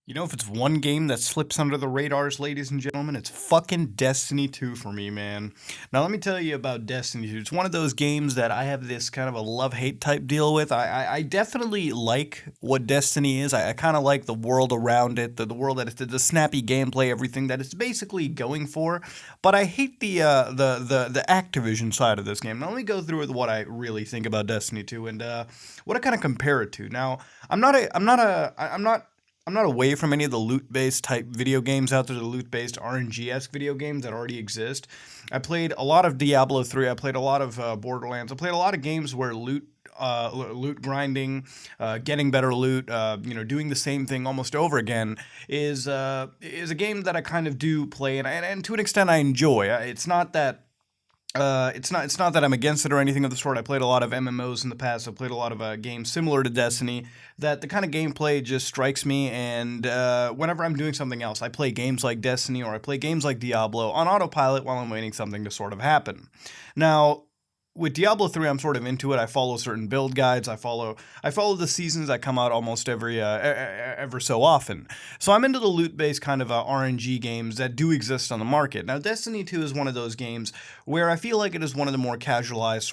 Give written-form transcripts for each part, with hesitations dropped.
You know, if it's one game that slips under the radars, ladies and gentlemen, it's fucking Destiny 2 for me, man. Now, let me tell you about Destiny 2. It's one of those games that I have this kind of a love-hate type deal with. I definitely like what Destiny is. I kind of like the world around it, the world that it's the snappy gameplay, everything that it's basically going for. But I hate the Activision side of this game. Now, let me go through with what I really think about Destiny 2 and what I kind of compare it to. Now, I'm not away from any of the loot-based type video games out there, the loot-based RNG-esque video games that already exist. I played a lot of Diablo 3. I played a lot of Borderlands. I played a lot of games where loot grinding, getting better loot, doing the same thing almost over again is a game that I kind of do play, and to an extent I enjoy. It's not that I'm against it or anything of the sort. I played a lot of MMOs in the past. I played a lot of games similar to Destiny. That the kind of gameplay just strikes me. And whenever I'm doing something else, I play games like Destiny or I play games like Diablo on autopilot while I'm waiting something to sort of happen. Now, with Diablo 3, I'm sort of into it. I follow certain build guides. I follow the seasons that come out almost ever so often. So I'm into the loot-based kind of RNG games that do exist on the market. Now, Destiny 2 is one of those games where I feel like it is one of the more casualized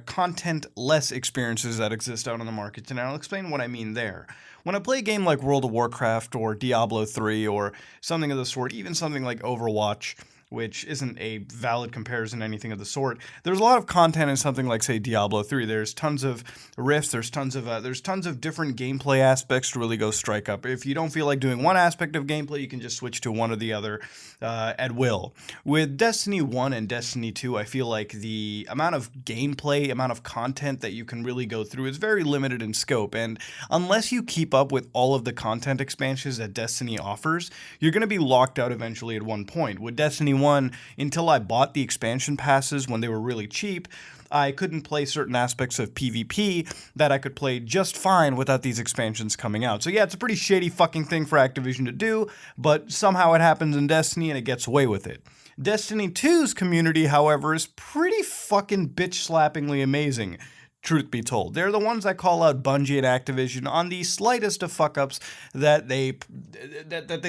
content-less experiences that exist out on the market. And I'll explain what I mean there. When I play a game like World of Warcraft or Diablo 3 or something of the sort, even something like Overwatch, which isn't a valid comparison, anything of the sort. There's a lot of content in something like, say, Diablo 3. There's tons of rifts. There's tons of different gameplay aspects to really go strike up. If you don't feel like doing one aspect of gameplay, you can just switch to one or the other at will. With Destiny 1 and Destiny 2, I feel like the amount of gameplay, amount of content that you can really go through is very limited in scope. And unless you keep up with all of the content expansions that Destiny offers, you're going to be locked out eventually at one point. With Destiny 1, until I bought the expansion passes when they were really cheap, I couldn't play certain aspects of PvP that I could play just fine without these expansions coming out. So yeah, it's a pretty shady fucking thing for Activision to do, but somehow it happens in Destiny and it gets away with it. Destiny 2's community, however, is pretty fucking bitch-slappingly amazing. Truth be told, they're the ones that call out Bungie and Activision on the slightest of fuck-ups that they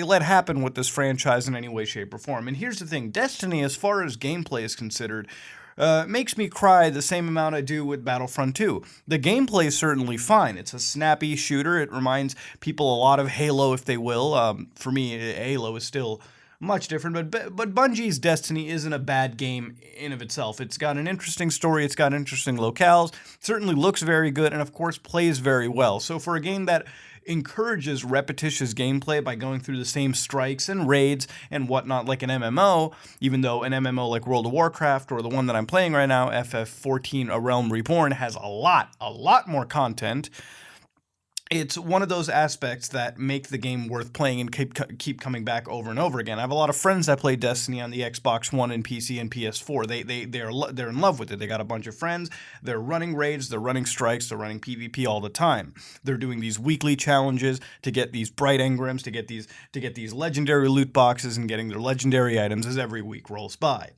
let happen with this franchise in any way, shape, or form. And here's the thing, Destiny, as far as gameplay is considered, makes me cry the same amount I do with Battlefront 2. The gameplay is certainly fine. It's a snappy shooter. It reminds people a lot of Halo, if they will. For me, Halo is still much different, but Bungie's Destiny isn't a bad game in of itself. It's got an interesting story, it's got interesting locales, certainly looks very good, and of course plays very well. So for a game that encourages repetitious gameplay by going through the same strikes and raids and whatnot like an MMO, even though an MMO like World of Warcraft or the one that I'm playing right now, FF14 A Realm Reborn, has a lot more content. It's one of those aspects that make the game worth playing and keep coming back over and over again. I have a lot of friends that play Destiny on the Xbox One and PC and PS4. They're in love with it. They got a bunch of friends. They're running raids. They're running strikes. They're running PvP all the time. They're doing these weekly challenges to get these bright engrams, to get these legendary loot boxes, and getting their legendary items as every week rolls by.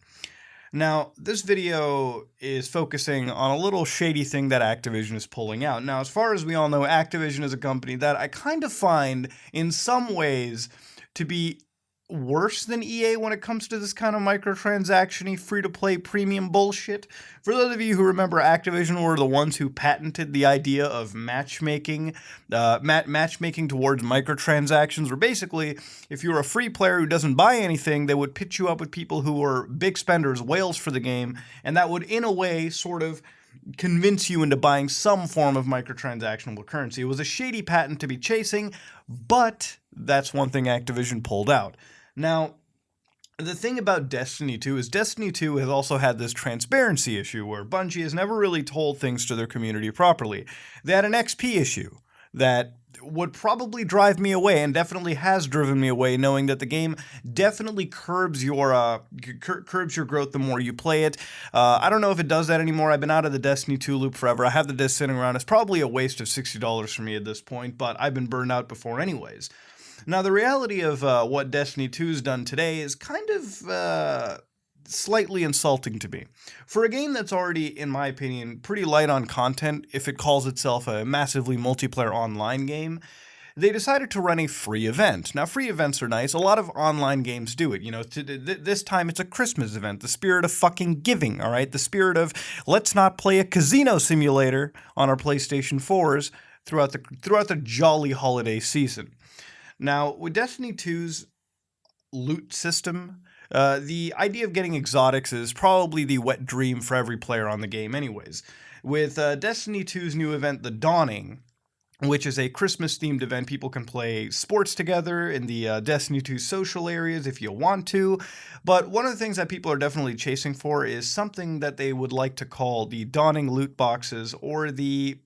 Now, this video is focusing on a little shady thing that Activision is pulling out. Now, as far as we all know, Activision is a company that I kind of find, in some ways, to be worse than EA when it comes to this kind of microtransaction-y, free-to-play premium bullshit. For those of you who remember, Activision were the ones who patented the idea of matchmaking towards microtransactions, where basically, if you're a free player who doesn't buy anything, they would pitch you up with people who are big spenders, whales for the game, and that would, in a way, sort of convince you into buying some form of microtransactional currency. It was a shady patent to be chasing, but that's one thing Activision pulled out. Now, the thing about Destiny 2 is Destiny 2 has also had this transparency issue where Bungie has never really told things to their community properly. They had an XP issue that would probably drive me away, and definitely has driven me away, knowing that the game definitely curbs your growth the more you play it. I don't know if it does that anymore. I've been out of the Destiny 2 loop forever. I have the disc sitting around. It's probably a waste of $60 for me at this point, but I've been burned out before anyways. Now, the reality of what Destiny 2's done today is kind of slightly insulting to me. For a game that's already, in my opinion, pretty light on content, if it calls itself a massively multiplayer online game, they decided to run a free event. Now, free events are nice. A lot of online games do it. This time it's a Christmas event. The spirit of fucking giving, all right? The spirit of let's not play a casino simulator on our PlayStation 4s throughout the jolly holiday season. Now, with Destiny 2's loot system, the idea of getting exotics is probably the wet dream for every player on the game anyways. With Destiny 2's new event, The Dawning, which is a Christmas-themed event, people can play sports together in the Destiny 2 social areas if you want to, but one of the things that people are definitely chasing for is something that they would like to call the Dawning loot boxes, or the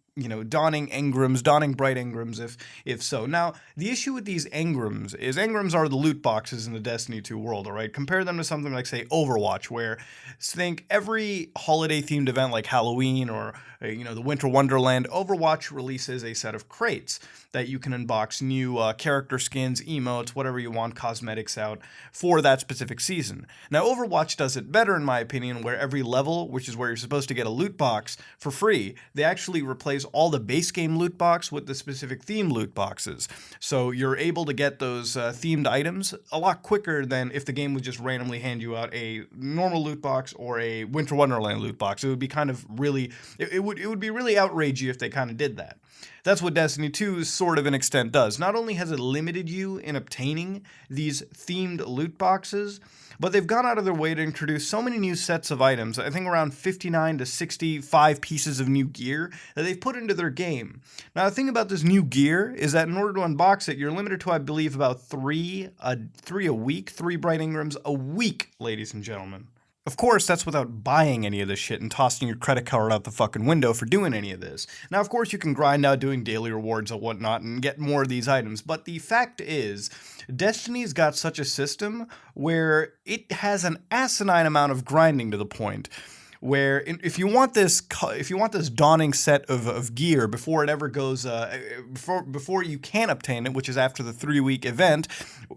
Dawning engrams, Dawning bright engrams, if so. Now, the issue with these engrams is engrams are the loot boxes in the Destiny 2 world, all right? Compare them to something like, say, Overwatch, where think every holiday-themed event like Halloween or, the Winter Wonderland, Overwatch releases a set of crates that you can unbox new character skins, emotes, whatever you want, cosmetics out for that specific season. Now, Overwatch does it better, in my opinion, where every level, which is where you're supposed to get a loot box for free, they actually replace all the base game loot box with the specific theme loot boxes. So you're able to get those themed items a lot quicker than if the game would just randomly hand you out a normal loot box or a Winter Wonderland loot box. It would be kind of really, it would be really outragey if they kind of did that. That's what Destiny 2 sort of an extent does. Not only has it limited you in obtaining these themed loot boxes, but they've gone out of their way to introduce so many new sets of items, I think around 59 to 65 pieces of new gear that they've put into their game. Now, the thing about this new gear is that in order to unbox it, you're limited to, I believe, about three a week, 3 bright engrams a week, ladies and gentlemen. Of course, that's without buying any of this shit and tossing your credit card out the fucking window for doing any of this. Now, of course, you can grind out doing daily rewards and whatnot and get more of these items, but the fact is, Destiny's got such a system where it has an asinine amount of grinding to the point where if you want this dawning set of gear before it ever goes before you can obtain it, which is after the 3-week event,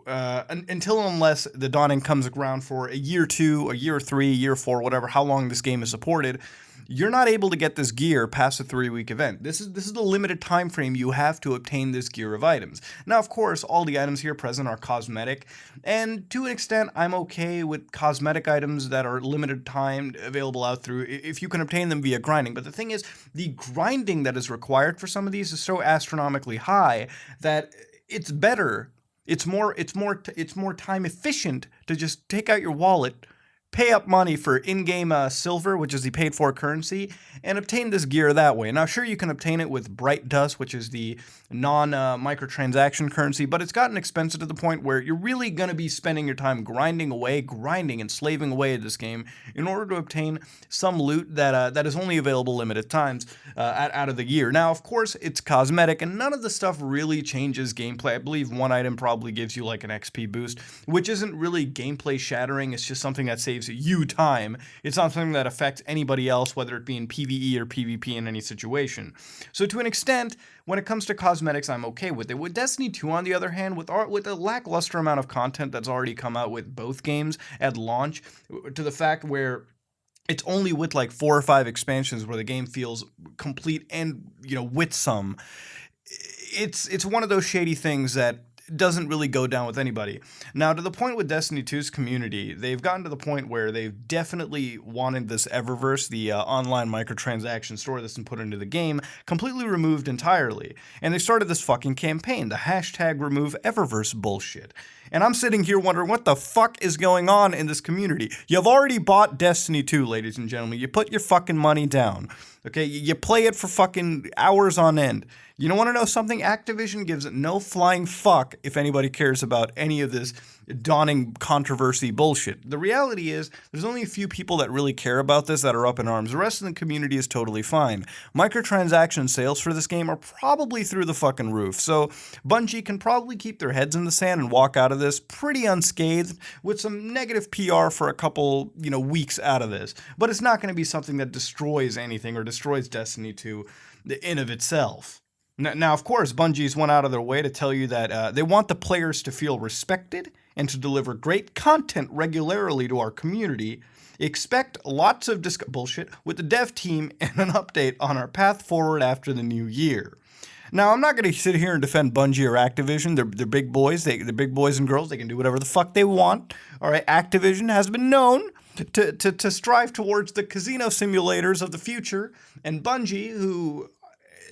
unless the dawning comes around for a year 2, a year 3, a year 4, whatever, how long this game is supported, you're not able to get this gear past the 3-week event. This is the limited time frame you have to obtain this gear of items. Now, of course, all the items here present are cosmetic, and to an extent, I'm okay with cosmetic items that are limited time available out through, if you can obtain them via grinding. But the thing is, the grinding that is required for some of these is so astronomically high that it's better, it's more time efficient to just take out your wallet, pay up money for in-game silver, which is the paid-for currency, and obtain this gear that way. Now, sure, you can obtain it with Bright Dust, which is the non-microtransaction currency, but it's gotten expensive to the point where you're really going to be spending your time grinding and slaving away at this game in order to obtain some loot that is only available limited times out of the year. Now, of course, it's cosmetic, and none of the stuff really changes gameplay. I believe one item probably gives you like an XP boost, which isn't really gameplay shattering. It's just something that saves you time. It's not something that affects anybody else, whether it be in PvE or PvP in any situation. So to an extent, when it comes to cosmetics, I'm okay with it. With Destiny 2, on the other hand, with a lackluster amount of content that's already come out with both games at launch, to the fact where it's only with like 4 or 5 expansions where the game feels complete and, with some. It's one of those shady things that doesn't really go down with anybody. Now, to the point with Destiny 2's community, they've gotten to the point where they've definitely wanted this Eververse, the online microtransaction store that's been put into the game, completely removed entirely. And they started this fucking campaign, the #RemoveEververse bullshit. And I'm sitting here wondering what the fuck is going on in this community. You've already bought Destiny 2, ladies and gentlemen. You put your fucking money down. Okay, you play it for fucking hours on end. You don't want to know something? Activision gives no flying fuck if anybody cares about any of this dawning controversy bullshit. The reality is, there's only a few people that really care about this that are up in arms. The rest of the community is totally fine. Microtransaction sales for this game are probably through the fucking roof, so Bungie can probably keep their heads in the sand and walk out of this pretty unscathed with some negative PR for a couple, weeks out of this. But it's not going to be something that destroys anything or destroys Destiny 2 in of itself. Now, of course, Bungie's went out of their way to tell you that they want the players to feel respected and to deliver great content regularly to our community. Expect lots of bullshit with the dev team and an update on our path forward after the new year. Now, I'm not going to sit here and defend Bungie or Activision. They're big boys. They're big boys and girls. They can do whatever the fuck they want. All right, Activision has been known to strive towards the casino simulators of the future. And Bungie, who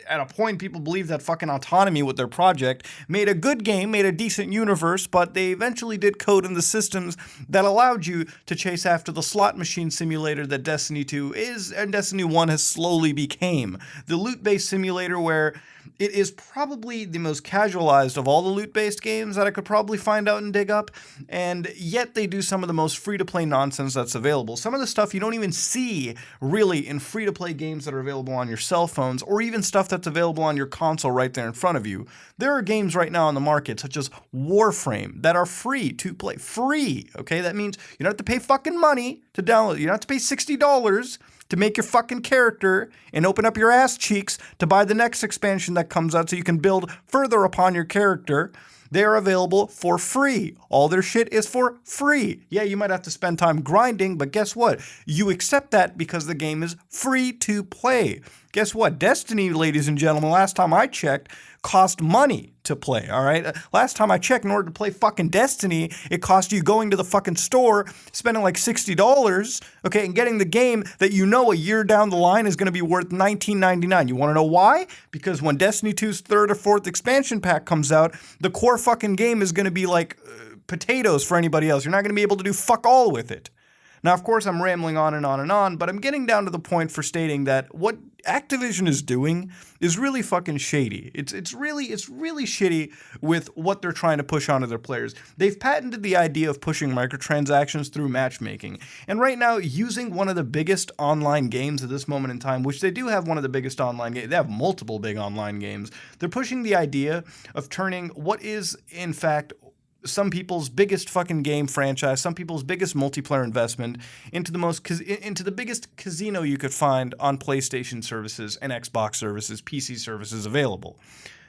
at a point people believe that fucking autonomy with their project, made a good game, made a decent universe, but they eventually did code in the systems that allowed you to chase after the slot machine simulator that Destiny 2 is and Destiny 1 has slowly became. The loot-based simulator where it is probably the most casualized of all the loot-based games that I could probably find out and dig up, and yet they do some of the most free-to-play nonsense that's available. Some of the stuff you don't even see, really, in free-to-play games that are available on your cell phones, or even stuff that's available on your console right there in front of you. There are games right now on the market, such as Warframe, that are free to play. Free, okay? That means you don't have to pay fucking money to download. You don't have to pay $60 to make your fucking character and open up your ass cheeks to buy the next expansion that comes out so you can build further upon your character. They are available for free. All their shit is for free. Yeah, you might have to spend time grinding, but guess what? You accept that because the game is free to play. Guess what? Destiny, ladies and gentlemen, last time I checked, cost money to play, all right? Last time I checked, in order to play fucking Destiny, it cost you going to the fucking store, spending like $60, okay, and getting the game that you know a year down the line is going to be worth $19.99. You want to know why? Because when Destiny 2's third or fourth expansion pack comes out, the core fucking game is going to be like potatoes for anybody else. You're not going to be able to do fuck all with it. Now, of course, I'm rambling on and on and on, but I'm getting down to the point for stating that what Activision is doing is really fucking shady. It's really shitty with what they're trying to push onto their players. They've patented the idea of pushing microtransactions through matchmaking. And right now, using one of the biggest online games at this moment in time, which they do have one of the biggest online games, they have multiple big online games, they're pushing the idea of turning what is, in fact, some people's biggest fucking game franchise, some people's biggest multiplayer investment into the biggest casino you could find on PlayStation services and Xbox services, PC services available.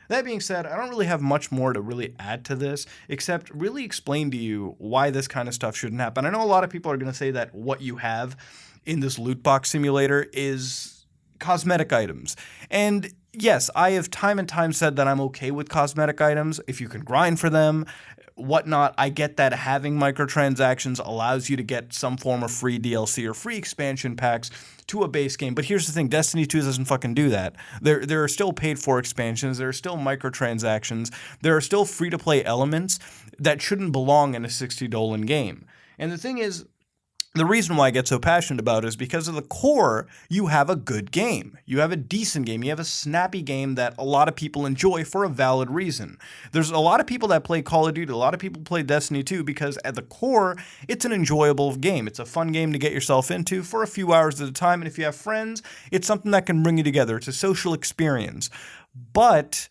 That being said, I don't really have much more to really add to this, except really explain to you why this kind of stuff shouldn't happen. I know a lot of people are going to say that what you have in this loot box simulator is cosmetic items. And yes, I have time and time said that I'm okay with cosmetic items if you can grind for them, whatnot. I get that having microtransactions allows you to get some form of free DLC or free expansion packs to a base game. But here's the thing, Destiny 2 doesn't fucking do that. There are still paid for expansions, there are still microtransactions, there are still free-to-play elements that shouldn't belong in a $60 game. And the thing is, the reason why I get so passionate about it is because of the core, you have a good game. You have a decent game. You have a snappy game that a lot of people enjoy for a valid reason. There's a lot of people that play Call of Duty. A lot of people play Destiny 2 because at the core, it's an enjoyable game. It's a fun game to get yourself into for a few hours at a time. And if you have friends, it's something that can bring you together. It's a social experience. But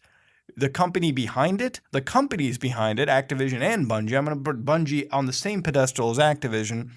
the companies behind it, Activision and Bungie, I'm going to put Bungie on the same pedestal as Activision,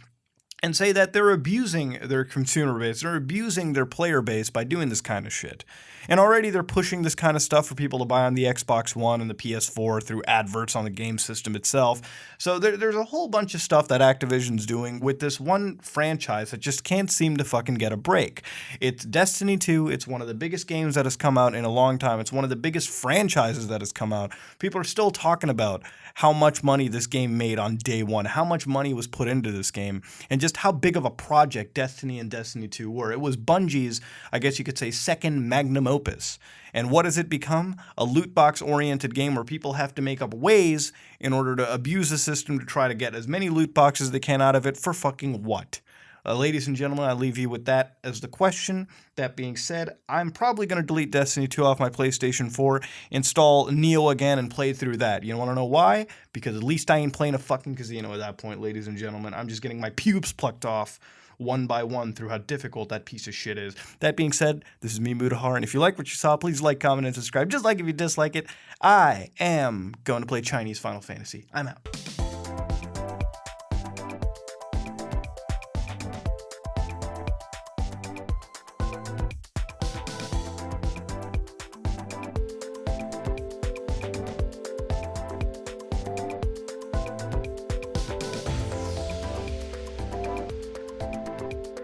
and say that they're abusing their consumer base, they're abusing their player base by doing this kind of shit. And already they're pushing this kind of stuff for people to buy on the Xbox One and the PS4 through adverts on the game system itself. So there's a whole bunch of stuff that Activision's doing with this one franchise that just can't seem to fucking get a break. It's Destiny 2. It's one of the biggest games that has come out in a long time. It's one of the biggest franchises that has come out. People are still talking about how much money this game made on day one, how much money was put into this game, and just how big of a project Destiny and Destiny 2 were. It was Bungie's, I guess you could say, second magnum opus. And what has it become? A loot box-oriented game where people have to make up ways in order to abuse the system to try to get as many loot boxes as they can out of it for fucking what? Ladies and gentlemen, I leave you with that as the question. That being said, I'm probably going to delete Destiny 2 off my PlayStation 4, install Neo again, and play through that. You want to know why? Because at least I ain't playing a fucking casino at that point, ladies and gentlemen. I'm just getting my pubes plucked off one by one through how difficult that piece of shit is. That being said, this is me, Mudahar, and if you like what you saw, please like, comment, and subscribe. Just like if you dislike it. I am going to play Chinese Final Fantasy. I'm out.